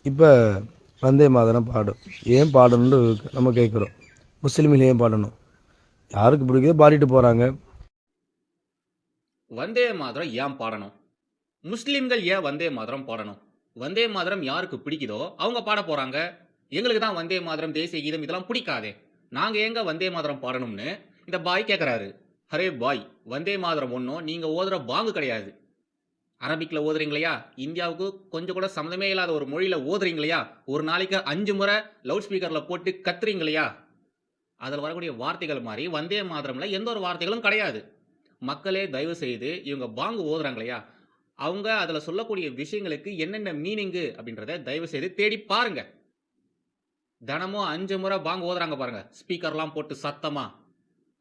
இப்போ வந்தே மாதரம் பாடும். ஏன் பாடணும்னு நம்ம கேட்குறோம். முஸ்லீம்கள் ஏன் பாடணும்? யாருக்கு பிடிக்குதோ பாடிட்டு போகிறாங்க. வந்தே மாதரம் ஏன் பாடணும்? முஸ்லிம்கள் ஏன் வந்தே மாதரம் பாடணும்? வந்தே மாதரம் யாருக்கு பிடிக்குதோ அவங்க பாட போறாங்க. எங்களுக்கு தான் வந்தே மாதரம், தேசிய கீதம் இதெல்லாம் பிடிக்காதே. நாங்க ஏங்க வந்தே மாதரம் பாடணும்னு இந்த பாய் கேட்கறாரு. அரே பாய், வந்தே மாதரம் ஒன்றும் நீங்க ஓதுற பாங்கு கிடையாது. அரபிக்ல ஓதுறீங்களையா, இந்தியாவுக்கு கொஞ்சம் கூட சம்மந்தமே இல்லாத ஒரு மொழியில ஓதுறீங்களையா, ஒரு நாளைக்கு 5 முறை லவுட் ஸ்பீக்கர்ல போட்டு கத்துறீங்களையா, அதில் வரக்கூடிய வார்த்தைகள் மாதிரி வந்தே மாதரம்ல எந்த ஒரு வார்த்தைகளும் கிடையாது. மக்களே தயவு செய்து இவங்க பாங்கு ஓதுறாங்களையா, அவங்க அதில் சொல்லக்கூடிய விஷயங்களுக்கு என்னென்ன மீனிங்கு அப்படின்றத தயவு செய்து தேடி பாருங்க. தினமும் 5 முறை பாங்கு ஓதுறாங்க பாருங்க, ஸ்பீக்கர்லாம் போட்டு சத்தமா.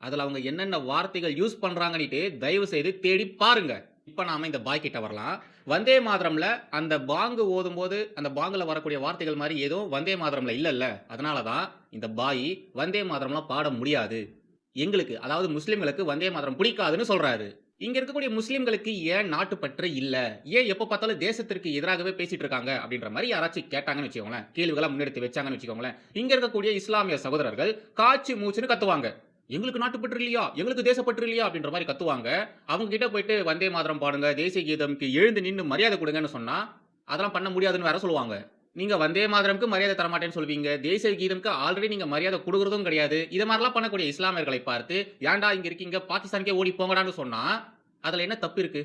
அதில் அவங்க என்னென்ன வார்த்தைகள் யூஸ் பண்றாங்கன்னுட்டு தயவு செய்து தேடி பாருங்க. இப்போ நாம இந்த பாய் கிட்ட வரலாம். வந்தே மாதரம்ல அந்த பாங்கு ஓதும்போது அந்த பாங்குல வரக்கூடிய வார்த்தைகள் மாதிரி எதுவும் வந்தே மாதரம்ல இல்லைல்ல, அதனால தான் இந்த பாய் வந்தே மாதரம்லாம் பாட முடியாது. எங்களுக்கு, அதாவது முஸ்லிம்களுக்கு வந்தே மாதரம் பிடிக்காதுன்னு சொல்றாரு. இங்க இருக்கக்கூடிய முஸ்லிம்களுக்கு ஏன் நாட்டுப்பற்று இல்ல, ஏன் எப்ப பார்த்தாலும் தேசத்திற்கு எதிராகவே பேசிட்டு இருக்காங்க அப்படின்ற மாதிரி யாராச்சும் கேட்டாங்கன்னு வச்சுக்கோங்களேன், கேள்விகளை முன்னெடுத்து வச்சாங்கன்னு வச்சுக்கோங்களேன், இங்க இருக்கக்கூடிய இஸ்லாமிய சகோதரர்கள் காய்ச்சி மூச்சுன்னு கத்துவாங்க. எங்களுக்கு நாட்டுப்பற்று இல்லையா, எங்களுக்கு தேசப்பற்று இல்லையா அப்படின்ற மாதிரி கத்துவாங்க. அவங்க கிட்ட போயிட்டு வந்தே மாதரம் பாடுங்க, தேசிய கீதம்க்கு எழுந்து நின்னு மரியாதை கொடுங்கன்னு சொன்னா அதெல்லாம் பண்ண முடியாதுன்னு வேற சொல்லுவாங்க. நீங்க வந்தே மாதரம்க்கு மரியாதை தரமாட்டேன்னு சொல்வீங்க, தேசிய கீதம்க்கு ஆல்ரெடி நீங்க மரியாதை கொடுக்கறதும் கிடையாது. இத மாதிரிலாம் பண்ணக்கூடிய இஸ்லாமியர்களை பார்த்து ஏன்டா இங்க இருக்கீங்க, பாகிஸ்தானுக்கே ஓடி போங்கடான்னு சொன்னா அதுல என்ன தப்பு இருக்கு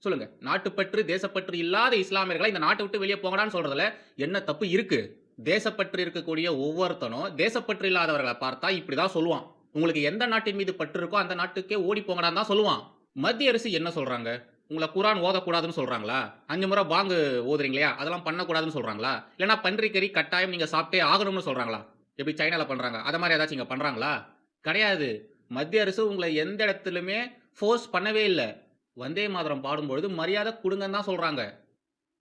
சொல்லுங்க? நாட்டுப்பற்று தேசப்பற்று இல்லாத இஸ்லாமியர்களை இந்த நாட்டை விட்டு வெளியே போங்கடான்னு சொல்றதுல என்ன தப்பு இருக்கு? தேசப்பற்று இருக்கக்கூடிய ஒவ்வொருத்தனும் தேசப்பற்று இல்லாதவர்களை பார்த்தா இப்படிதான் சொல்லுவான். உங்களுக்கு எந்த நாட்டின் மீது பற்று இருக்கோ அந்த நாட்டுக்கே ஓடி போங்கடான்னு தான் சொல்லுவான். மத்திய அரசு என்ன சொல்றாங்க? உங்களை குரான் ஓதக்கூடாதுன்னு சொல்றாங்களா? 5 முறை பாங்கு ஓதுறீங்களா, அதெல்லாம் பண்ணக்கூடாதுன்னு சொல்றாங்களா? இல்லைன்னா பன்றிக்கறி கட்டாயம் நீங்க சாப்பிட்டே ஆகணும்னு சொல்றாங்களா? எப்படி சைனால பண்றாங்க அத மாதிரி ஏதாச்சும் இங்க பண்றாங்களா? கிடையாது. மத்திய அரசு உங்களை எந்த இடத்துலயுமே ஃபோர்ஸ் பண்ணவே இல்ல. வந்தே மாதரம் பாடும்பொழுது மரியாதை குடுங்கன்னு தான் சொல்றாங்க.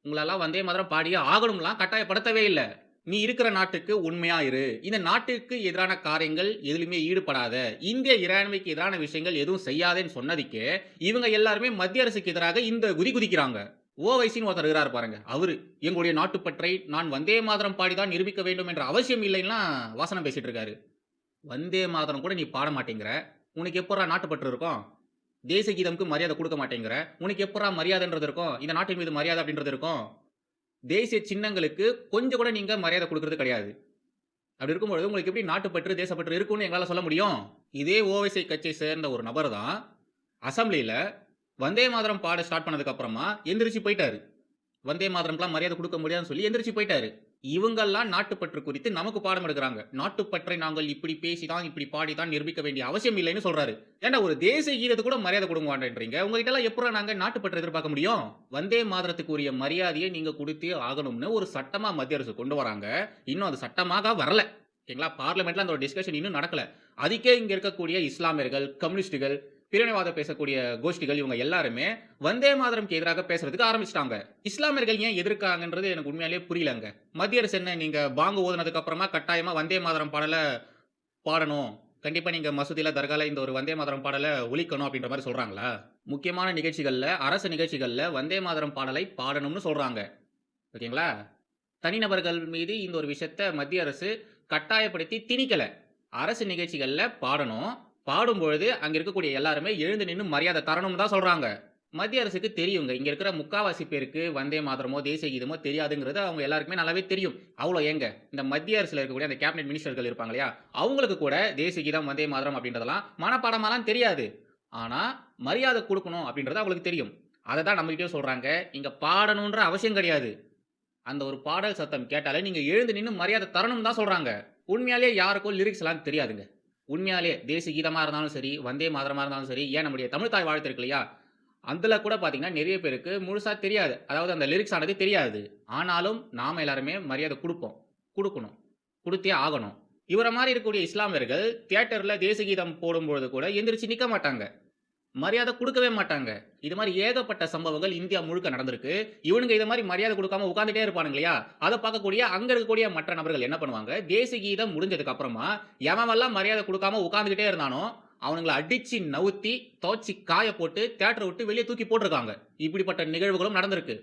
உங்களெல்லாம் வந்தே மாதரம் பாடியே ஆகணும்லாம் கட்டாயப்படுத்தவே இல்ல. நீ இருக்கிற நாட்டுக்கு உண்மையா இரு. இந்த நாட்டுக்கு எதிரான காரியங்கள் எதிலுமே ஈடுபடாத. இந்திய இறையாண்மைக்கு எதிரான விஷயங்கள் எதுவும் செய்யாதேன்னு சொன்னதுக்கு இவங்க எல்லாருமே மத்திய அரசுக்கு எதிராக இந்த குதி குதிக்கிறாங்க. ஓவைசின்னு ஒருத்தர் இருக்கிறாரு பாருங்க. அவரு எங்களுடைய நாட்டுப்பற்றை நான் வந்தே மாதரம் பாடிதான் நிரூபிக்க வேண்டும் என்ற அவசியம் இல்லைன்னா வாசனம் பேசிட்டு இருக்காரு. வந்தே மாதரம் கூட நீ பாட மாட்டேங்கிற. உனக்கு எப்படா நாட்டுப்பற்று இருக்கும்? தேசிய கீதம்க்கு மரியாதை கொடுக்க மாட்டேங்கிற. உனக்கு எப்படா மரியாதைன்றது இருக்கும்? இந்த நாட்டின் மீது மரியாதை அப்படின்றது இருக்கும்? தேசிய சின்னங்களுக்கு கொஞ்சம் கூட நீங்க மரியாதை கொடுக்கிறது கிடையாது. அப்படி இருக்கும்பொழுது உங்களுக்கு எப்படி நாட்டுப்பற்று தேசப்பற்று இருக்கும்னு எங்களால சொல்ல முடியும்? இதே ஓவைசி கட்சியை சேர்ந்த ஒரு நபர் தான் அசெம்பிளில வந்தே மாதரம் பாட ஸ்டார்ட் பண்ணதுக்கு அப்புறமா எந்திரிச்சு போயிட்டாரு. வந்தே மாதரம்லாம் மரியாதை கொடுக்க முடியாதுன்னு சொல்லி எந்திரிச்சு போயிட்டாரு. இவங்கெல்லாம் நாட்டுப்பற்று குறித்து நமக்கு பாடம் எடுக்கிறாங்க. நாட்டுப்பற்றை நாங்கள் இப்படி பேசிதான் இப்படி பாடிதான் நிரூபிக்க வேண்டிய அவசியம் இல்லைன்னு சொல்றாரு. ஏன்னா ஒரு தேசிய கீதத்துக்கு கூட மரியாதை கொடுக்க மாட்டேன்றீங்க. உங்ககிட்ட எல்லாம் எப்படா நாங்க நாட்டுப்பற்று எதிர்பார்க்க முடியும்? வந்தே மாதரத்துக்கு உரிய மரியாதையை நீங்க கொடுத்தே ஆகணும்னு ஒரு சட்டமா மத்திய அரசு கொண்டு வராங்க. இன்னும் அது சட்டமாக வரல. ஓகேங்களா? பார்லிமெண்ட்ல அந்த டிஸ்கஷன் இன்னும் நடக்கல. அதுக்கே இங்க இருக்கக்கூடிய இஸ்லாமியர்கள், கம்யூனிஸ்டுகள், பிரிவினைவாத பேசக்கூடிய கோஷ்டிகள் இவங்க எல்லாருமே வந்தே மாதரம்க்கு எதிராக பேசுறதுக்கு ஆரம்பிச்சிட்டாங்க. இஸ்லாமியர்கள் ஏன் எதிர்க்காங்கன்றது எனக்கு உண்மையாலேயே புரியலங்க. மத்திய அரசு என்ன, நீங்க பாங்கு ஓதுனதுக்கு அப்புறமா கட்டாயமா வந்தே மாதரம் பாடல பாடணும், கண்டிப்பா நீங்க மசூதியில தர்கால இந்த ஒரு வந்தே மாதரம் பாடல ஒலிக்கணும் அப்படின்ற மாதிரி சொல்றாங்களா? முக்கியமான நிகழ்ச்சிகள்ல, அரசு நிகழ்ச்சிகள்ல வந்தே மாதரம் பாடலை பாடணும்னு சொல்றாங்க. ஓகேங்களா? தனிநபர்கள் மீது இந்த ஒரு விஷயத்த மத்திய அரசு கட்டாயப்படுத்தி திணிக்கல. அரசு நிகழ்ச்சிகள்ல பாடணும். பாடும்பொழுது அங்க இருக்கக்கூடிய எல்லாருமே எழுந்து நின்னு மரியாதை தரணும்னு தான் சொல்றாங்க. மத்திய அரசுக்கு தெரியுங்க. இங்க இருக்கிற முக்காவாசி பேருக்கு வந்தே மாதரமோ, தேசிய கீதமோ தெரியாதுங்கிறது அவங்க எல்லாருக்குமே நல்லாவே தெரியும். அவ்வளோ ஏங்க, இந்த மத்திய அரசுல இருக்கக்கூடிய அந்த கேபினெட் மினிஸ்டர்கள் இருப்பாங்க இல்லையா? அவங்களுக்கு கூட தேசிய கீதம், வந்தே மாதரம் அப்படின்றதெல்லாம் மனப்பாடமாலாம் தெரியாது. ஆனா, மரியாதை குடுக்கணும் அப்படின்றது அவங்களுக்கு தெரியும். அத தான் நம்மகிட்டயும் சொல்றாங்க. இங்க பாடணுன்ற அவசியம் கிடையாது. அந்த ஒரு பாடல் சத்தம் கேட்டாலே நீங்க எழுந்து நின்னு மரியாதை தரணும்னு தான் சொல்றாங்க. உண்மையாலேயே யாருக்கும் லிரிக்ஸ்லாம் தெரியாதுங்க. உண்மையாலேயே தேசிய கீதமா இருந்தாலும் சரி, வந்தே மாதரமா இருந்தாலும் சரி, ஏன் நம்முடைய தமிழ் தாய் வாழ்த்து இருக்கு இல்லையா? அதுல கூட பார்த்தீங்கன்னா, நெறைய பேருக்கு முழுசா தெரியாது. அதாவது அந்த லிரிக்ஸ் ஆனது தெரியாது. ஆனாலும் நாம எல்லாருமே மரியாதை குடுப்போம். குடுக்கணும். குடுத்தே ஆகணும். இவர மாரி இருக்கக்கூடிய இஸ்லாமியர்கள் தியேட்டர்ல தேசிய கீதம் போடும்பொழுது கூட எந்திரிச்சு நிக்க மாட்டாங்க. மரியாதை குடுக்கவே மாட்டாங்க. இது மாரி ஏகப்பட்ட சம்பவங்கள் இந்தியா முழுக்க நடந்திருக்கு. இவனுங்க இத மாரி மரியாதை குடுக்காம உட்கார்ந்துட்டே இருப்பானுங்க இல்லையா? அத பார்க்கக்கூடிய அங்க இருக்கக்கூடிய மற்ற நபர்கள் என்ன பண்ணுவாங்க, தேசிய கீதம் முடிஞ்சதுக்கு அப்புறமா எவன்லாம் மரியாதை குடுக்காம உட்கார்ந்துகிட்டே இருந்தானோ, அவனுங்கள அடிச்சு நவுத்தி, துவச்சு காய போட்டு தியேட்டர விட்டு வெளிய தூக்கி போட்டுருக்காங்க. இப்படிப்பட்ட நிகழ்வுகளும் நடந்திருக்கு.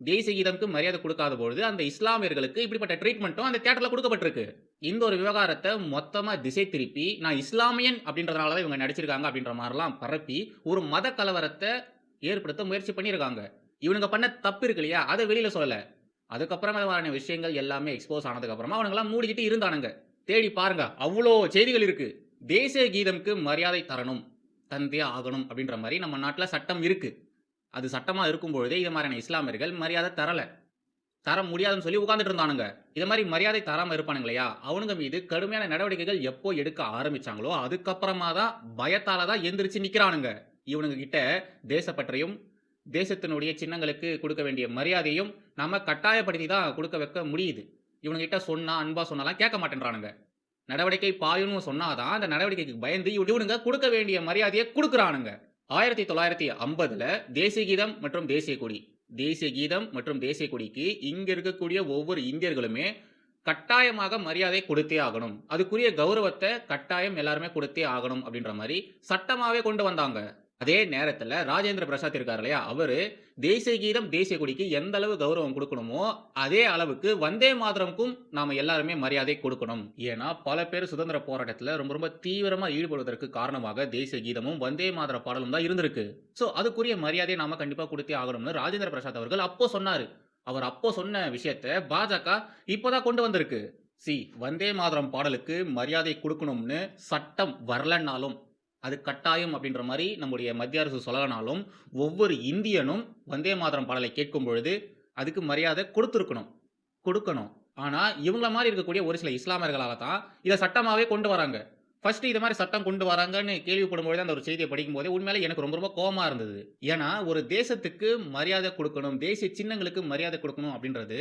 தேசிய கீதம்க்கு மரியாதை கொடுக்காத பொழுது அந்த இஸ்லாமியர்களுக்கு இப்படிப்பட்ட ட்ரீட்மெண்ட்டும் அந்த தியேட்டர்ல கொடுக்கப்பட்டிருக்கு. இந்த ஒரு விவகாரத்தை மொத்தமா திசை திருப்பி நான் இஸ்லாமியன் அப்படின்றதுனால தான் இவங்க நடிச்சிருக்காங்க அப்படின்ற மாதிரிலாம் பரப்பி ஒரு மத கலவரத்தை ஏற்படுத்த முயற்சி பண்ணியிருக்காங்க. இவனுங்க பண்ண தப்பு இருக்கு இல்லையா, அதை வெளியில சொல்லல. அதுக்கப்புறமான விஷயங்கள் எல்லாமே எக்ஸ்போஸ் ஆனதுக்கு அப்புறமா அவனுங்கெல்லாம் மூடிக்கிட்டு இருந்தானுங்க. தேடி பாருங்க, அவ்வளோ செய்திகள் இருக்கு. தேசிய கீதம்க்கு மரியாதை தரணும், தந்தே ஆகணும் அப்படின்ற மாதிரி நம்ம நாட்டுல சட்டம் இருக்கு. அது சட்டமா இருக்கும் பொழுதே இது மாதிரியான இஸ்லாமியர்கள் மரியாதை தரல, தர முடியாதுன்னு சொல்லி உட்கார்ந்துட்டு இருந்தானுங்க. இது மாதிரி மரியாதை தராம இருப்பானுங்க இல்லையா, அவனுங்க மீது கடுமையான நடவடிக்கைகள் எப்போ எடுக்க ஆரம்பிச்சாங்களோ அதுக்கப்புறமா தான் பயத்தால தான் எந்திரிச்சு நிக்கிறானுங்க. இவனுங்க கிட்ட தேசப்பற்றையும் தேசத்தினுடைய சின்னங்களுக்கு கொடுக்க வேண்டிய மரியாதையும் நம்ம கட்டாயப்படுத்தி தான் கொடுக்க வைக்க முடியுது. இவனுங்கிட்ட சொன்னா அன்பா சொன்னாலாம் கேட்க மாட்டேன்றானுங்க. நடவடிக்கை பாயும்னு சொன்னாதான் அந்த நடவடிக்கைக்கு பயந்து இவனுங்க கொடுக்க வேண்டிய மரியாதையை கொடுக்குறானுங்க. 1950ல தேசிய கீதம் மற்றும் தேசிய கொடி, தேசிய கீதம் மற்றும் தேசிய கொடிக்கு இங்க இருக்கக்கூடிய ஒவ்வொரு இந்தியர்களுமே கட்டாயமாக மரியாதை கொடுத்தே ஆகணும், அதுக்குரிய கௌரவத்தை கட்டாயம் எல்லாருமே கொடுத்தே ஆகணும் அப்படின்ற மாதிரி சட்டமாவே கொண்டு வந்தாங்க. அதே நேரத்துல ராஜேந்திர பிரசாத் இருக்காரு இல்லையா, அவரு தேசிய கீதம் தேசிய கொடிக்கு எந்த அளவு கௌரவம் கொடுக்கணுமோ அதே அளவுக்கு வந்தே மாதரம்க்கும் நாம எல்லாருமே மரியாதை கொடுக்கணும். ஏன்னா பல பேர் சுதந்திர போராட்டத்துல ரொம்ப ரொம்ப தீவிரமா ஈடுபடுவதற்கு காரணமாக தேசிய கீதமும் வந்தே மாதர பாடலும் தான் இருந்திருக்கு. சோ அதுக்குரிய மரியாதையை நாம கண்டிப்பா கொடுத்தே ஆகணும்னு ராஜேந்திர பிரசாத் அவர்கள் அப்போ சொன்னாரு. அவர் அப்போ சொன்ன விஷயத்த பாஜக இப்போதான் கொண்டு வந்திருக்கு. வந்தே மாதரம் பாடலுக்கு மரியாதை கொடுக்கணும்னு சட்டம் வரலன்னாலும், அது கட்டாயம் அப்படின்ற மாதிரி நம்முடைய மத்திய அரசு சொல்லலனாலும், ஒவ்வொரு இந்தியனும் வந்தே மாதரம் பாடலை கேட்கும் பொழுது அதுக்கு மரியாதை கொடுக்கணும். ஆனா இவங்கள மாதிரி இருக்கக்கூடிய ஒரு சில இஸ்லாமியர்களால தான் இதை சட்டமாவே கொண்டு வராங்க. ஃபர்ஸ்ட் இது மாதிரி சட்டம் கொண்டு வராங்கன்னு கேள்விப்படும் பொழுது அந்த ஒரு செய்தியை படிக்கும் போதே உண்மையிலே எனக்கு ரொம்ப ரொம்ப கோவமா இருந்தது. ஏன்னா ஒரு தேசத்துக்கு மரியாதை கொடுக்கணும், தேசிய சின்னங்களுக்கு மரியாதை கொடுக்கணும் அப்படின்றது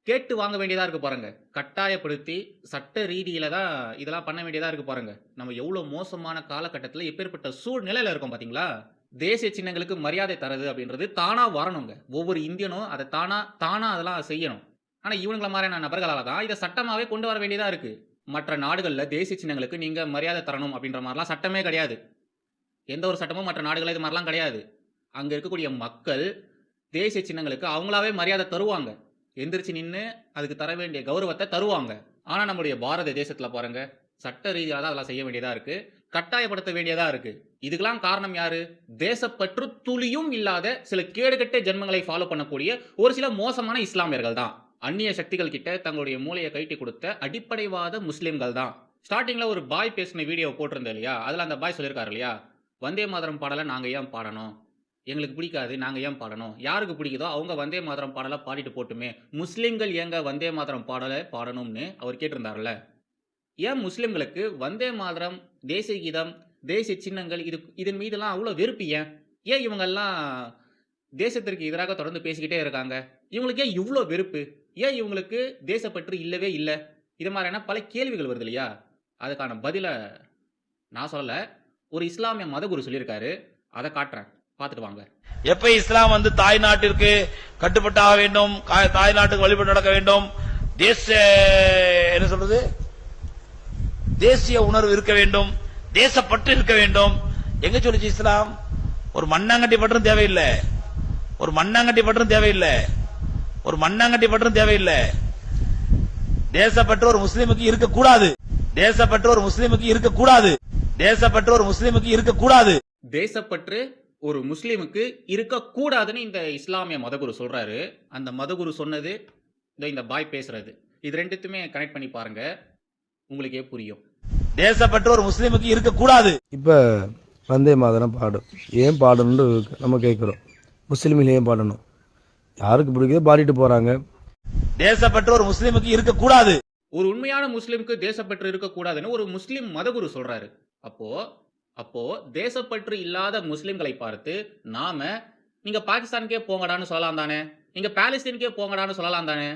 கேட்டு வாங்க வேண்டியதா இருக்கு பாருங்க. கட்டாயப்படுத்தி சட்ட ரீதியில தான் இதெல்லாம் பண்ண வேண்டியதா இருக்கு பாருங்க. நம்ம எவ்வளவு மோசமான காலகட்டத்தில் எப்பேற்பட்ட சூழ்நிலையில இருக்கோம் பாத்தீங்களா. தேசிய சின்னங்களுக்கு மரியாதை தரது அப்படின்றது தானா வரணுங்க. ஒவ்வொரு இந்தியனும் அதை தானா அதெல்லாம் செய்யணும். ஆனா இவனுங்கள மாதிரியான நபர்களால தான் இதை சட்டமாவே கொண்டு வர வேண்டியதா இருக்கு. மற்ற நாடுகள்ல தேசிய சின்னங்களுக்கு நீங்க மரியாதை தரணும் அப்படின்ற மாதிரிலாம் சட்டமே கிடையாது. எந்த ஒரு சட்டமும் மற்ற நாடுகளில் இது மாதிரிலாம் கிடையாது. அங்க இருக்கக்கூடிய மக்கள் தேசிய சின்னங்களுக்கு அவங்களாவே மரியாதை தருவாங்க, எந்திரிச்சு நின்று அதுக்கு தர வேண்டிய கௌரவத்தை தருவாங்க. ஆனா நம்முடைய பாரத தேசத்துல பாருங்க, சட்ட ரீதியாக தான் அதெல்லாம் செய்ய வேண்டியதா இருக்கு, கட்டாயப்படுத்த வேண்டியதா இருக்கு. இதுக்கெல்லாம் காரணம் யாரு? தேசப்பற்று துளியும் இல்லாத சில கேடுகட்ட ஜென்மங்களை ஃபாலோ பண்ணக்கூடிய ஒரு சில மோசமான இஸ்லாமியர்கள் தான். அந்நிய சக்திகள் கிட்ட தங்களுடைய மூளையை கைட்டி கொடுத்த அடிப்படைவாத முஸ்லிம்கள் தான். ஸ்டார்டிங்ல ஒரு பாய் பேசின வீடியோ போட்டிருந்தேன் இல்லையா, அதுல அந்த பாய் சொல்லியிருக்காரு இல்லையா, வந்தே மாதரம் பாடலை நாங்க ஏன் பாடணும், எங்களுக்கு பிடிக்காது, நாங்க ஏன் பாடணும், யாருக்கு பிடிக்குதோ அவங்க வந்தே மாதரம் பாடலை பாடிட்டு போட்டுமே, முஸ்லிம்கள் ஏங்க வந்தே மாதரம் பாடலை பாடணும்னு அவர் கேட்டிருந்தாருல்ல. ஏன் முஸ்லிம்களுக்கு வந்தே மாதரம், தேசிய கீதம், தேசிய சின்னங்கள் இதன் மீதெல்லாம் அவ்வளோ வெறுப்பு? ஏன் இவங்கெல்லாம் தேசத்திற்கு எதிராக தொடர்ந்து பேசிக்கிட்டே இருக்காங்க? இவங்களுக்கு ஏன் இவ்வளோ வெறுப்பு? ஏன் இவங்களுக்கு தேசப்பற்று இல்லவே இல்லை? இது மாதிரியான பல கேள்விகள் வருது இல்லையா. அதுக்கான பதில நான் சொல்லல, ஒரு இஸ்லாமிய மதகுரு சொல்லியிருக்காரு. அதை காட்டுறேன், பார்த்துட்டு வாங்க. எப்ப இஸ்லாம் தாய் நாட்டிற்கு கட்டுப்பட்டாக வேண்டும், தாய் நாட்டுக்கு வழிபட்டு நடக்க வேண்டும், என்ன சொல்றது, தேசிய உணர்வு இருக்க வேண்டும், தேசப்பற்று இருக்க வேண்டும். எங்க சொல்லிச்சு இஸ்லாம்? ஒரு மண்ணாங்கட்டி பற்றும் தேவையில்லை, ஒரு மண்ணாங்கட்டி பற்றும் தேவையில்லை, ஒரு மண்ணாங்கட்டி பற்றும் தேவையில்லை. தேசப்பற்று ஒரு முஸ்லிமுக்கு இருக்கக்கூடாது, தேசப்பற்று ஒரு முஸ்லிமுக்கு இருக்கக்கூடாது, தேசப்பற்று ஒரு முஸ்லிமுக்கு இருக்கக்கூடாது, தேசப்பற்று ஒரு முஸ்லிமுக்கு இருக்கக்கூடாதுன்னு இந்த இஸ்லாமிய மதகுரு சொல்றாரு. அந்த மதகுரு சொன்னது இந்த பாய் பேசுறது, இது ரெண்டுத்துமே கனெக்ட் பண்ணி பாருங்க, உங்களுக்கே புரியும். தேசப்பற்று ஒரு முஸ்லிமுக்கு இருக்கக்கூடாது. இப்போ வந்தே மாதரம் பாடும், ஏன் பாடணும்னு நம்ம கேட்குறோம். முஸ்லீம்கள் ஏன் பாடணும்? யாருக்கு பிடிக்குதோ பாடிட்டு போறாங்க. தேசப்பற்று ஒரு முஸ்லிமுக்கு இருக்கக்கூடாது. ஒரு உண்மையான முஸ்லிமுக்கு தேசப்பற்று இருக்கக்கூடாதுன்னு ஒரு முஸ்லிம் மதகுரு சொல்றாரு. அப்போ தேசப்பற்று இல்லாத முஸ்லிம்களை பார்த்து நாம நீங்க பாகிஸ்தானுக்கே போங்கடான்னு சொல்லலாம் தானே, நீங்க பாலஸ்தீனுக்கே போங்கடான்னு சொல்லலாம் தானே,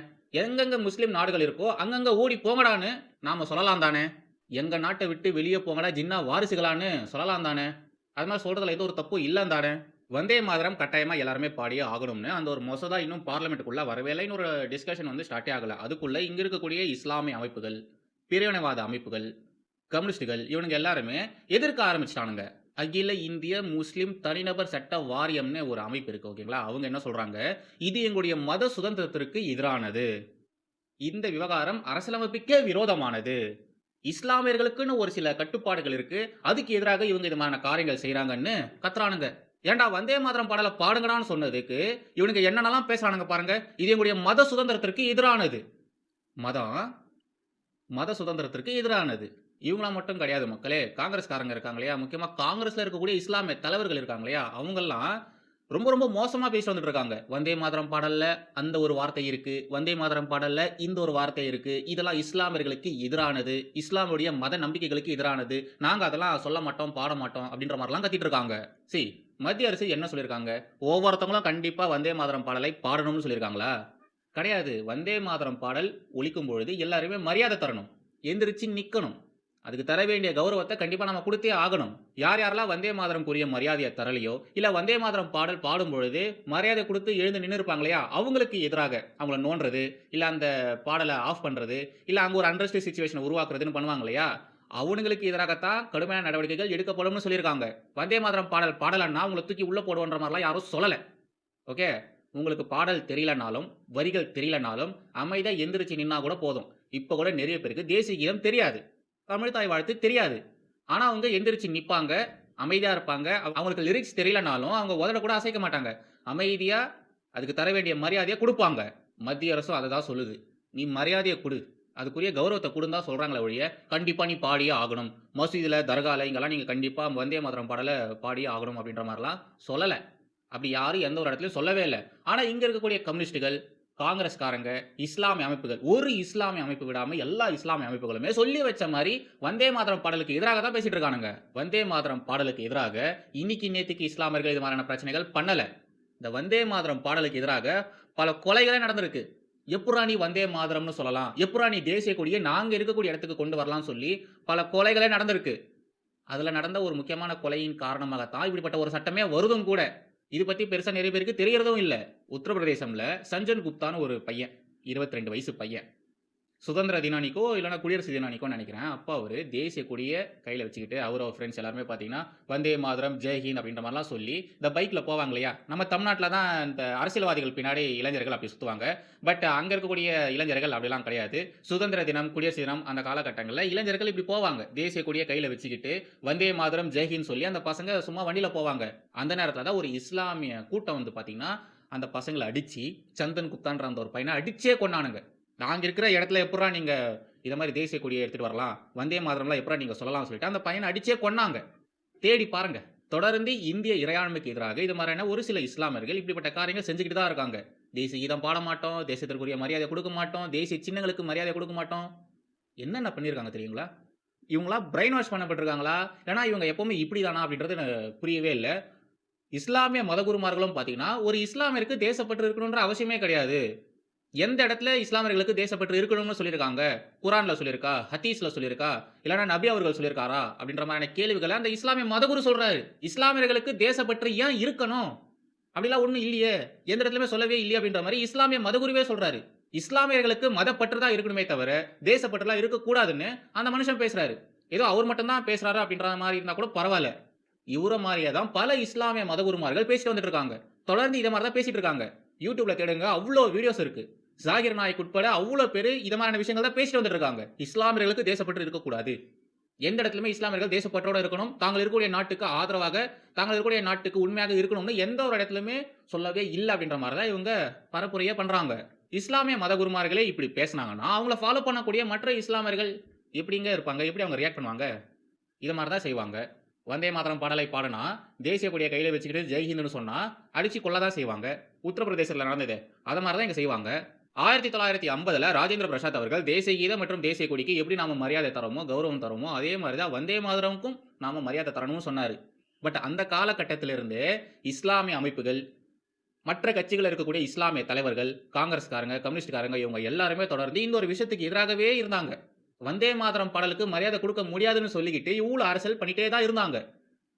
எங்கெங்க முஸ்லிம் நாடுகள் இருக்கோ அங்கங்க ஓடி போங்கடான்னு நாம சொல்லலாம் தானே, எங்க நாட்டை விட்டு வெளியே போங்கடா ஜின்னா வாரிசுகளான்னு சொல்லலாம் தானே. அது மாதிரி சொல்றதுல ஏதோ ஒரு தப்பு இல்லைன்னு தானே. வந்தே மாதரம் கட்டாயமா எல்லாருமே பாடியே ஆகணும்னு அந்த ஒரு மசோதா இன்னும் பார்லிமெண்ட்டுக்குள்ள வரவே இல்லைன்னு ஒரு டிஸ்கஷன் ஸ்டார்ட்டே ஆகல. அதுக்குள்ள இங்க இருக்கக்கூடிய இஸ்லாமிய அமைப்புகள், பிரிவினைவாத அமைப்புகள், கம்யூனிஸ்டுகள் இவனுங்க எல்லாருமே எதிர்க்க ஆரம்பிச்சிட்டானுங்க. அகில இந்திய முஸ்லிம் தனிநபர் சட்ட வாரியம்னு ஒரு அமைப்பு இருக்கு, ஓகேங்களா? அவங்க என்ன சொல்றாங்க, இது எங்களுடைய மத சுதந்திரத்திற்கு எதிரானது. இந்த விவகாரம் அரசியலமைப்புக்கே விரோதமானது. இஸ்லாமியர்களுக்குன்னு ஒரு சில கட்டுப்பாடுகள் இருக்கு. அதுக்கு எதிராக இவங்க இது மாதிரியான காரியங்கள் செய்றாங்கன்னு கத்துறானுங்க. ஏன்டா வந்தே மாதரம் பாடல பாடுங்கடான்னு சொன்னதுக்கு இவனுங்க என்னென்னலாம் பேசுறானுங்க பாருங்க. இது எங்களுடைய மத சுதந்திரத்திற்கு எதிரானது. மதம் மத சுதந்திரத்திற்கு எதிரானது. இவங்களா மட்டும் கிடையாது மக்களே. காங்கிரஸ்காரங்க இருக்காங்க இல்லையா? முக்கியமா காங்கிரஸ்ல இருக்கக்கூடிய இஸ்லாமிய தலைவர்கள் இருக்காங்க இல்லையா? அவங்கெல்லாம் ரொம்ப ரொம்ப மோசமா பேசி வந்துட்டு இருக்காங்க. வந்தே மாதரம் பாடல்ல அந்த ஒரு வார்த்தை இருக்கு. வந்தே மாதரம் பாடல்ல இந்த ஒரு வார்த்தை இருக்கு. இதெல்லாம் இஸ்லாமியர்களுக்கு எதிரானது. இஸ்லாமுடைய மத நம்பிக்கைகளுக்கு எதிரானது. நாங்க அதெல்லாம் சொல்ல மாட்டோம், பாட மாட்டோம் அப்படின்ற மாதிரிலாம் கத்திட்டு இருக்காங்க. மத்திய அரசு என்ன சொல்லியிருக்காங்க? ஒவ்வொருத்தவங்களும் கண்டிப்பா வந்தே மாதரம் பாடலை பாடணும்னு சொல்லியிருக்காங்களா? கிடையாது. வந்தே மாதரம் பாடல் ஒலிக்கும் பொழுது எல்லாருமே மரியாதை தரணும். எந்திரிச்சு நிக்கணும். அதுக்கு தர வேண்டிய கௌரவத்தை கண்டிப்பா நம்ம கொடுத்தே ஆகணும். யார் யாரெல்லாம் வந்தே மாதரம்க்குரிய மரியாதையை தரலையோ, இல்ல வந்தே மாதரம் பாடல் பாடும் பொழுது மரியாதை கொடுத்து எழுந்து நின்னு இருப்பாங்க இல்லையா? அவங்களுக்கு எதிராக அவங்கள நோண்டுறது, இல்ல அந்த பாடலை ஆஃப் பண்றது, இல்ல அங்க ஒரு அண்டர்ஸ்ட் சிச்சுவேஷன் உருவாக்குறதுன்னு பண்ணுவாங்க இல்லையா? அவனுங்களுக்கு எதிராகத்தான் கடுமையான நடவடிக்கைகள் எடுக்கப்படும்னு சொல்லியிருக்காங்க. வந்தே மாதரம் பாடல் பாடலன்னா உங்களை தூக்கி உள்ள போடுவோன்ற மாதிரிலாம் யாரும் சொல்லல. ஓகே? உங்களுக்கு பாடல் தெரியலனாலும், வரிகள் தெரியலனாலும் அமைதியா எந்திரிச்சு நின்னா கூட போதும். இப்ப கூட நிறைய பேருக்கு தேசிய கீதம் தெரியாது. தமிழ் தாய் வாழ்த்து தெரியாது. ஆனா அவங்க எந்திரிச்சு நிப்பாங்க, அமைதியா இருப்பாங்க. அவங்களுக்கு லிரிக்ஸ் தெரியலனாலும் அவங்க உதட கூட அசைக்க மாட்டாங்க. அமைதியா அதுக்கு தர வேண்டிய மரியாதையை குடுப்பாங்க. மத்திய அரசும் அத தான் சொல்லுது. நீ மரியாதையை குடு. அதுக்குரிய கௌரவத்த குடுன்னு தான் சொல்றாங்களே ஒழிய, கண்டிப்பா நீ பாடியே ஆகணும். மசூதில, தர்கால இங்கெல்லாம் நீங்க கண்டிப்பா வந்தே மாதரம் பாடல பாடியே ஆகணும் அப்படின்ற மாரிலாம் சொல்லல. அப்படி யாரும் எந்த ஒரு இடத்துலயும் சொல்லவே இல்ல. ஆனா இங்க இருக்கக்கூடிய கம்யூனிஸ்டுகள், காங்கிரஸ்காரங்க, இஸ்லாமிய அமைப்புகள், ஒரு இஸ்லாமிய அமைப்பு விடாம எல்லா இஸ்லாமிய அமைப்புகளுமே சொல்லி வச்ச மாரி வந்தே மாதரம் பாடலுக்கு எதிராக தான் பேசிட்டு இருக்கானுங்க. வந்தே மாதரம் பாடலுக்கு எதிராக இன்னைக்கு நேத்துக்கு இஸ்லாமியர்கள் இது மாதிரியான பிரச்சனைகள் பண்ணல. இந்த வந்தே மாதரம் பாடலுக்கு எதிராக பல கொலைகளே நடந்திருக்கு. எப்புட்றா நீ வந்தே மாதரம்னு சொல்லலாம்? எப்புட்றா நீ தேசிய கொடியை நாங்க இருக்கக்கூடிய இடத்துக்கு கொண்டு வரலாம்னு சொல்லி பல கொலைகளே நடந்திருக்கு. அதுல நடந்த ஒரு முக்கியமான கொலையின் காரணமாகத்தான் இப்படிப்பட்ட ஒரு சட்டமே வருதும் கூட. இது பத்தி பெருசா நிறைய பேருக்கு தெரியறதும் இல்ல. உத்தரப்பிரதேசம்ல சஞ்சன் குப்தான்னு ஒரு பையன், 22 வயசு பையன். சுதந்திர தின அன்னைக்கோ இல்லைன்னா குடியரசு தின அன்னைக்கோன்னு நினைக்கிறேன். அப்போ அவரு தேசிய கொடியை கையில வச்சுக்கிட்டு அவர் ஃப்ரெண்ட்ஸ் எல்லாருமே பார்த்தீங்கன்னா வந்தே மாதரம், ஜெய்ஹிந்த் அப்படின்ற மாதிரிலாம் சொல்லி இந்த பைக்ல போவாங்க இல்லையா? நம்ம தமிழ்நாட்டில் தான் இந்த அரசியல்வாதிகள் பின்னாடி இளைஞர்கள் அப்படி சுற்றுவாங்க. பட் அங்க இருக்கக்கூடிய இளைஞர்கள் அப்படிலாம் கிடையாது. சுதந்திர தினம், குடியரசு தினம் அந்த காலகட்டங்களில் இளைஞர்கள் இப்படி போவாங்க. தேசிய கொடியை கையில வச்சுக்கிட்டு வந்தே மாதரம், ஜெய்ஹிந்த் சொல்லி அந்த பசங்க சும்மா வண்டியில போவாங்க. அந்த நேரத்தில் தான் ஒரு இஸ்லாமிய கூட்டம் வந்து பார்த்தீங்கன்னா அந்த பசங்களை அடிச்சு, சந்தன் குப்தான்ற அந்த ஒரு பையனை அடிச்சே கொன்னானுங்க. நாங்க இருக்கிற இடத்துல எப்புட்றா நீங்க இத மாதிரி தேசிய கொடியை எடுத்துட்டு வரலாம்? வந்தே மாதரம்லாம் எப்புட்றா நீங்க சொல்லலாம்னு சொல்லிட்டு அந்த பையனை அடிச்சே கொன்னாங்க. தேடி பாருங்க. தொடர்ந்து இந்திய இறையாண்மைக்கு எதிராக இது மாதிரியான ஒரு சில இஸ்லாமியர்கள் இப்படிப்பட்ட காரியங்கள் செஞ்சுக்கிட்டு தான் இருக்காங்க. தேசிய கீதம் பாட மாட்டோம், தேசத்திற்குரிய மரியாதை கொடுக்க மாட்டோம், தேசிய சின்னங்களுக்கு மரியாதை கொடுக்க மாட்டோம். என்னென்ன பண்ணியிருக்காங்க தெரியுங்களா? இவங்களாம் பிரெயின் வாஷ் பண்ணப்பட்டிருக்காங்களா? இல்லைனா இவங்க எப்பவுமே இப்படிதானா அப்படின்றது எனக்கு புரியவே இல்ல. இஸ்லாமிய மதகுருமார்களும் பார்த்தீங்கன்னா, ஒரு இஸ்லாமியருக்கு தேசப்பற்று இருக்கணுன்ற அவசியமே கிடையாது. எந்த இடத்துல இஸ்லாமியர்களுக்கு தேசப்பற்று இருக்கணும்னு சொல்லியிருக்காங்க? குரான்ல சொல்லியிருக்கா? ஹதீஸ்ல சொல்லியிருக்கா? இல்லைனா நபி அவர்கள் சொல்லியிருக்காரா? அப்படின்ற மாதிரியான கேள்விகளை அந்த இஸ்லாமிய மதகுரு சொல்றாரு. இஸ்லாமியர்களுக்கு தேசப்பற்று ஏன் இருக்கணும்? அப்படிலாம் ஒண்ணும் இல்லையே. எந்த இடத்துலயுமே சொல்லவே இல்லையே அப்படின்ற மாதிரி இஸ்லாமிய மதகுருவே சொல்றாரு. இஸ்லாமியர்களுக்கு மதப்பற்று தான் இருக்கணுமே தவிர தேசப்பற்றுலாம் இருக்கக்கூடாதுன்னு அந்த மனுஷன் பேசுறாரு. ஏதோ அவர் மட்டும் தான் பேசுறாரு அப்படின்ற மாதிரி இருந்தா கூட பரவாயில்ல. இவர மாதிரியே தான் பல இஸ்லாமிய மதகுருமார்கள் பேசிட்டு வந்துட்டு இருக்காங்க. தொடர்ந்து இத மாதிரி தான் பேசிட்டு இருக்காங்க. யூடியூப்ல தேடுங்க, அவ்வளோ வீடியோஸ் இருக்கு. ஜாகிர் நாயக் உட்பட அவ்வளோ பேரு இத மாதிரியான விஷயங்கள் தான் பேசிட்டு வந்துட்டு இருக்காங்க. இஸ்லாமியர்களுக்கு தேசப்பற்று இருக்கக்கூடாது. எந்த இடத்துலயுமே இஸ்லாமியர்கள் தேசப்பற்றோட இருக்கணும். தாங்கள் இருக்கக்கூடிய நாட்டுக்கு ஆதரவாக, தாங்கள் இருக்கக்கூடிய நாட்டுக்கு உண்மையாக இருக்கணும்னு எந்த ஒரு இடத்துலயுமே சொல்லவே இல்ல அப்படின்ற மாதிரி தான் இவங்க பரப்புரையே பண்றாங்க. இஸ்லாமிய மதகுருமார்களே இப்படி பேசினாங்கன்னா அவங்கள ஃபாலோ பண்ணக்கூடிய மற்ற இஸ்லாமியர்கள் எப்படிங்க இருப்பாங்க? எப்படி அவங்க ரியாக்ட் பண்ணுவாங்க? இத மாதிரி தான் செய்வாங்க. வந்தே மாதரம் பாடலை பாடினா தேசிய கொடியை கையில வச்சுக்கிட்டு ஜெய்ஹிந்த்னு சொன்னா அடிச்சு கொல்லதான் செய்வாங்க. உத்தரப்பிரதேசத்தில் நடந்தது அதை மாதிரி தான் இங்க செய்வாங்க. 1950 ராஜேந்திர பிரசாத் அவர்கள் தேசிய கீதம் மற்றும் தேசிய கொடிக்கு எப்படி நாம மரியாதை தரோமோ, கௌரவம் தரோமோ, அதே மாதிரி தான் வந்தே மாதரமுக்கும் நாம மரியாதை தரணும்னு சொன்னாரு. பட் அந்த காலகட்டத்திலிருந்து இஸ்லாமிய அமைப்புகள், மற்ற கட்சிகள் இருக்கக்கூடிய இஸ்லாமிய தலைவர்கள், காங்கிரஸ்காரங்க, கம்யூனிஸ்ட்காரங்க இவங்க எல்லாருமே தொடர்ந்து இந்த ஒரு விஷயத்துக்கு எதிராகவே இருந்தாங்க. வந்தே மாதரம் பாடலுக்கு மரியாதை கொடுக்க முடியாதுன்னு சொல்லிக்கிட்டு இவ்வளவு அரசியல் பண்ணிட்டே தான் இருந்தாங்க.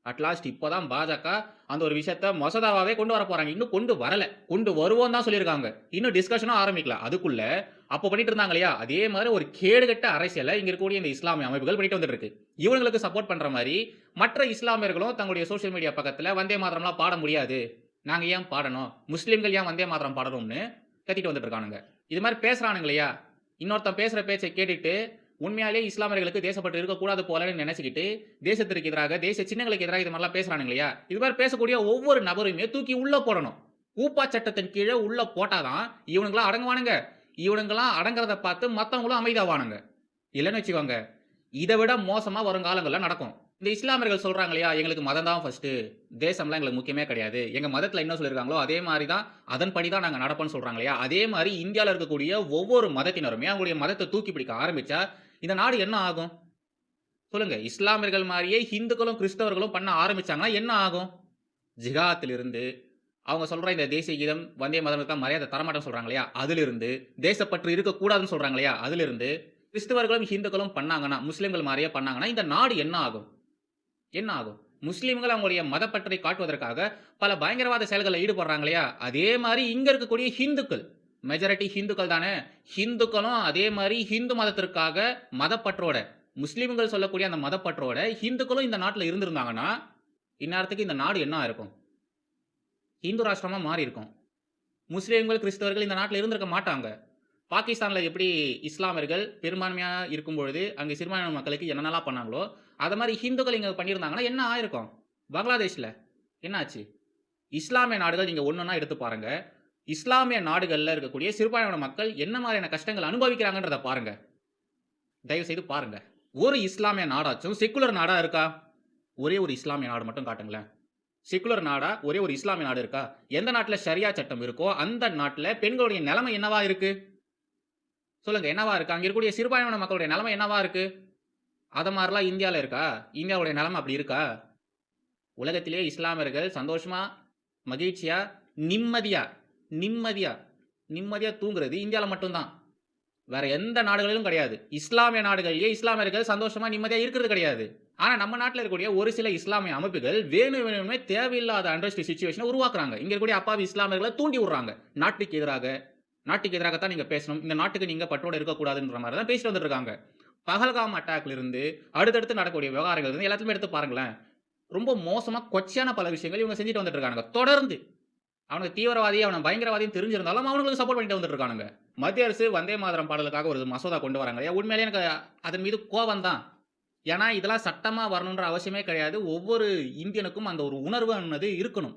அட்லாஸ்ட் இப்போதான் பாஜக அந்த ஒரு விஷயத்த மசோதாவே கொண்டு வர போறாங்க. இன்னும் கொண்டு வரல, கொண்டு வருவோம் தான் சொல்லியிருக்காங்க. இன்னும் டிஸ்கஷனும் ஆரம்பிக்கல. அதுக்குள்ள அப்போ பண்ணிட்டு இருந்தாங்க இல்லையா, அதே மாதிரி ஒரு கேடுகட்ட அரசியலை இங்க இருக்கக்கூடிய இந்த இஸ்லாமிய அமைப்புகள் பண்ணிட்டு வந்துட்டு இருக்கு. இவங்களுக்கு சப்போர்ட் பண்ற மாதிரி மற்ற இஸ்லாமியர்களும் தங்களுடைய சோஷியல் மீடியா பக்கத்துல வந்தே மாதரம்லாம் பாட முடியாது, நாங்க ஏன் பாடணும், முஸ்லிம்கள் ஏன் வந்தே மாதரம் பாடணும்னு கத்திட்டு வந்துட்டு இருக்கானுங்க. இது மாதிரி பேசுறானுங்க இல்லையா, இன்னொருத்தன் பேசுற பேச்சை கேட்டுட்டு உண்மையாலேயே இஸ்லாமியர்களுக்கு தேசப்பட்டு இருக்கக்கூடாது போலன்னு நினைச்சுக்கிட்டு தேசத்திற்கு எதிராக, தேச சின்னங்களுக்கு எதிராக இது மாதிரிலாம் பேசுறானுங்க இல்லையா, இது மாதிரி பேசக்கூடிய ஒவ்வொரு நபரையுமே தூக்கி உள்ள போடணும். ஊப்பா சட்டத்தின் கீழே உள்ள போட்டாதான் இவனுங்களாம் அடங்குவானுங்க. இவனுங்களாம் அடங்குறத பார்த்து மற்றவங்களும் அமைதியாவானுங்க. இல்லைன்னு வச்சுக்கோங்க, இதை விட மோசமா வருங்காலங்கள்ல நடக்கும். இந்த இஸ்லாமியர்கள் சொல்றாங்க இல்லையா, எங்களுக்கு மதம் தான் ஃபர்ஸ்ட், தேசம்லாம் எங்களுக்கு முக்கியமே கிடையாது, எங்க மதத்துல என்ன சொல்லியிருக்காங்களோ அதே மாதிரி தான், அதன்படி தான் நாங்க நடப்போம்னு சொல்றாங்க இல்லையா, அதே மாதிரி இந்தியாவில் இருக்கக்கூடிய ஒவ்வொரு மதத்தினருமே அவங்களுடைய மதத்தை தூக்கி பிடிக்க ஆரம்பிச்சா இந்த நாடு என்ன ஆகும் சொல்லுங்க? இஸ்லாமியர்கள் மாதிரியே இந்துக்களும் கிறிஸ்தவர்களும் பண்ண ஆரம்பிச்சாங்கன்னா என்ன ஆகும்? ஜிகாத்திலிருந்து அவங்க சொல்ற இந்த தேசிய கீதம் வந்தே மாதரத்துக்கு தான் மரியாதை தரமாட்டேன்னு சொல்றாங்க இல்லையா, அதிலிருந்து தேசப்பற்று இருக்கக்கூடாதுன்னு சொல்றாங்க இல்லையா, அதிலிருந்து கிறிஸ்தவர்களும் ஹிந்துக்களும் பண்ணாங்கன்னா, முஸ்லிம்கள் மாதிரியே பண்ணாங்கன்னா இந்த நாடு என்ன ஆகும்? என்ன ஆகும்? முஸ்லிம்கள் அவங்களுடைய மதப்பற்றை காட்டுவதற்காக பல பயங்கரவாத செயல்களில் ஈடுபடுறாங்க இல்லையா, அதே மாதிரி இங்க இருக்கக்கூடிய ஹிந்துக்கள், மெஜாரிட்டி ஹிந்துக்கள் தானே, ஹிந்துக்களும் அதே மாதிரி ஹிந்து மதத்திற்காக மதப்பற்றோட, முஸ்லிம்கள் சொல்லக்கூடிய அந்த மதப்பற்றோட ஹிந்துக்களும் இந்த நாட்டில் இருந்திருந்தாங்கன்னா இந்நேரத்துக்கு இந்த நாடு என்ன இருக்கும்? இந்து ராஷ்டிரமா மாறி இருக்கும். முஸ்லிம்கள் கிறிஸ்தவர்கள் இந்த நாட்டில் இருந்திருக்க மாட்டாங்க. பாகிஸ்தானில் எப்படி இஸ்லாமியர்கள் பெரும்பான்மையாக இருக்கும் பொழுது அங்கே சிறுபான்மை மக்களுக்கு என்னென்னலாம் பண்ணாங்களோ அதை மாதிரி ஹிந்துக்கள் இங்கே பண்ணியிருந்தாங்கன்னா என்ன ஆயிருக்கும்? பங்களாதேஷில் என்ன ஆச்சு? இஸ்லாமிய நாடுகள் நீங்கள் ஒன்றுன்னா எடுத்து பாருங்க. இஸ்லாமிய நாடுகளில் இருக்கக்கூடிய சிறுபான்மையான மக்கள் என்ன மாதிரியான கஷ்டங்கள் அனுபவிக்கிறாங்கன்றதை பாருங்க. தயவு செய்து பாருங்க. ஒரு இஸ்லாமிய நாடாச்சும் செக்குலர் நாடா இருக்கா? ஒரே ஒரு இஸ்லாமிய நாடு மட்டும் காட்டுங்களேன். செக்குலர் நாடா ஒரே ஒரு இஸ்லாமிய நாடு இருக்கா? எந்த நாட்டில் ஷரியா சட்டம் இருக்கோ அந்த நாட்டில் பெண்களுடைய நிலைமை என்னவா இருக்கு சொல்லுங்க? என்னவா இருக்கு? அங்கே இருக்கக்கூடிய சிறுபான்மையான மக்களுடைய நிலைமை என்னவா இருக்கு? அதை மாதிரிலாம் இந்தியாவில் இருக்கா? இந்தியாவுடைய நிலைமை அப்படி இருக்கா? உலகத்திலே இஸ்லாமியர்கள் சந்தோஷமா, மகிழ்ச்சியா, நிம்மதியா தூங்குறது இந்தியாவில் மட்டும்தான். வேற எந்த நாடுகளிலும் கிடையாது. இஸ்லாமிய நாடுகளிலேயே இஸ்லாமியர்கள் சந்தோஷமா நிம்மதியா இருக்கிறது கிடையாது. ஆனா நம்ம நாட்டில் இருக்கக்கூடிய ஒரு சில இஸ்லாமிய அமைப்புகள் வேணுமே தேவையில்லாத அண்டர்ஸ்ட் சிச்சுவேஷனை உருவாக்குறாங்க. இங்க இருக்கக்கூடிய அப்பாவி இஸ்லாமியர்களை தூண்டி விடுறாங்க. நாட்டுக்கு எதிராகத்தான் நீங்க பேசணும், இந்த நாட்டுக்கு நீங்க பற்றோடு இருக்கக்கூடாதுன்ற மாதிரி தான் பேசிட்டு வந்துட்டு இருக்காங்க. பகல்காம் அட்டாக்ல இருந்து அடுத்தடுத்து நடக்கக்கூடிய விவகாரங்கள் இருந்து எல்லாத்தையுமே எடுத்து பாருங்களேன். ரொம்ப மோசமா கொச்சையான பல விஷயங்கள் இவங்க செஞ்சுட்டு வந்துட்டு இருக்காங்க. தொடர்ந்து அவனுக்கு தீவிரவாதி, அவனை பயங்கரவாதின்னு தெரிஞ்சிருந்தாலும் அவனுங்களுக்கு சப்போர்ட் பண்ணிட்டு வந்துட்டு இருக்கானுங்க. மத்திய அரசு வந்தே மாதரம் பாடலுக்காக ஒரு மசோதா கொண்டு வராங்க. உண்மையிலேயே எனக்கு அதன் மீது கோபம் தான். ஏன்னா இதெல்லாம் சட்டமா வரணுன்ற அவசியமே கிடையாது. ஒவ்வொரு இந்தியனுக்கும் அந்த ஒரு உணர்வு ಅನ್ನೋದು இருக்கணும்.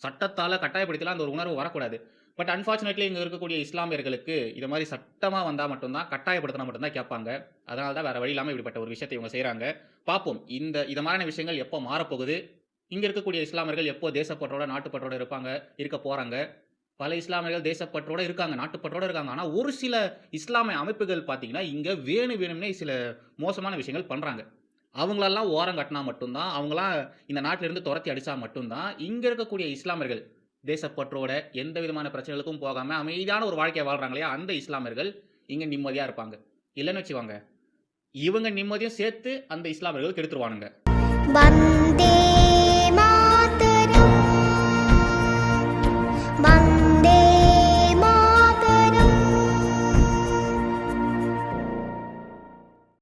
சட்டத்தால கட்டாயப்படுத்தலாம் அந்த ஒரு உணர்வு வரக்கூடாது. பட் அன்ஃபார்ச்சுனேட்லி இங்க இருக்கக்கூடிய இஸ்லாமியர்களுக்கு இது மாதிரி சட்டமா வந்தா மட்டும்தான், கட்டாயப்படுத்தினா மட்டும்தான் கேட்பாங்க. அதனால தான் வேற வழி இல்லாமல் இப்படிப்பட்ட ஒரு விஷயத்தை இவங்க செய்யறாங்க. பார்ப்போம் இது மாதிரியான விஷயங்கள் எப்போ மாறப்போகுது, இங்க இருக்கக்கூடிய இஸ்லாமியர்கள் எப்போ தேசப்பற்றோட நாட்டுப்பற்றோட இருக்க போறாங்க. பல இஸ்லாமியர்கள் தேசப்பற்றோட இருக்காங்க, நாட்டுப்பற்றோட இருக்காங்க. ஆனா ஒரு சில இஸ்லாமிய அமைப்புகள் பார்த்தீங்கன்னா இங்க வேணும்னே சில மோசமான விஷயங்கள் பண்றாங்க. அவங்களெல்லாம் ஓரம் கட்டினா மட்டும்தான், அவங்களாம் இந்த நாட்டிலிருந்து துரத்தி அடிச்சா மட்டும்தான் இங்க இருக்கக்கூடிய இஸ்லாமியர்கள் தேசப்பற்றோட எந்த விதமான பிரச்சனைகளுக்கும் போகாம அமைதியான ஒரு வாழ்க்கையை வாழ்றாங்க இல்லையா, அந்த இஸ்லாமியர்கள் இங்க நிம்மதியா இருப்பாங்க. இல்லைன்னு வச்சுவாங்க, இவங்க நிம்மதியும் சேர்த்து அந்த இஸ்லாமியர்கள் கெடுத்துருவானுங்க.